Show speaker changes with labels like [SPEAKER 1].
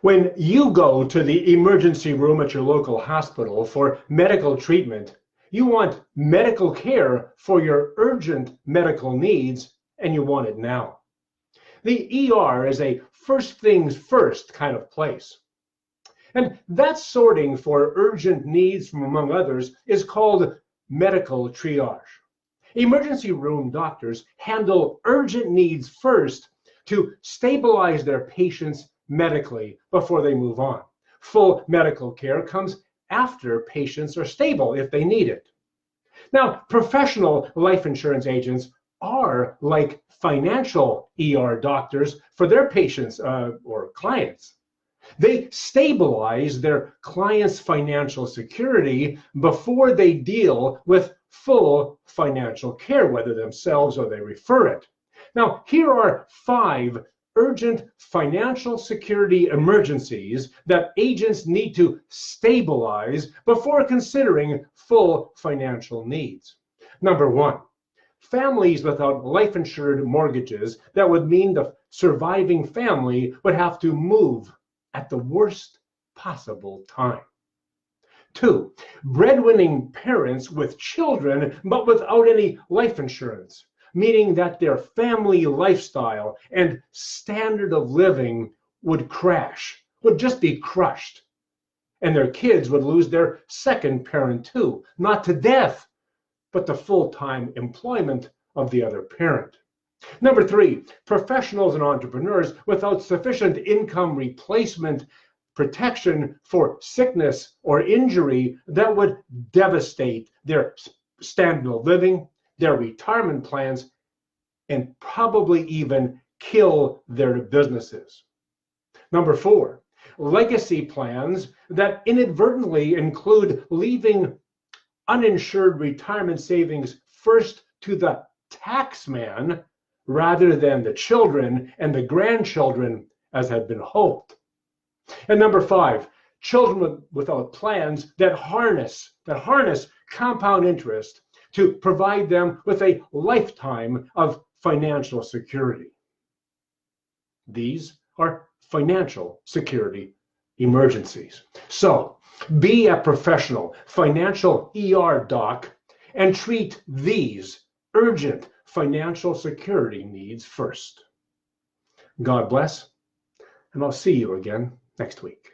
[SPEAKER 1] When you go to the emergency room at your local hospital for medical treatment, you want medical care for your urgent medical needs, and you want it now. The ER is a first things first kind of place. And that sorting for urgent needs from among others is called medical triage. Emergency room doctors handle urgent needs first to stabilize their patients medically before they move on. Full medical care comes after patients are stable if they need it. Now, professional life insurance agents are like financial ER doctors for their patients or clients. They stabilize their clients' financial security before they deal with full financial care, whether themselves or they refer it. Now, here are 5 urgent financial security emergencies that agents need to stabilize before considering full financial needs. Number 1, families without life-insured mortgages. That would mean the surviving family would have to move at the worst possible time. 2, breadwinning parents with children but without any life insurance, meaning that their family lifestyle and standard of living would crash, would just be crushed. And their kids would lose their second parent too, not to death, but to full-time employment of the other parent. Number 3, professionals and entrepreneurs without sufficient income replacement protection for sickness or injury that would devastate their standard of living, their retirement plans, and probably even kill their businesses. Number 4, legacy plans that inadvertently include leaving uninsured retirement savings first to the tax man rather than the children and the grandchildren as had been hoped. And number 5, children without plans that harness compound interest to provide them with a lifetime of financial security. These are financial security emergencies. So be a professional financial ER doc and treat these urgent financial security needs first. God bless, and I'll see you again next week.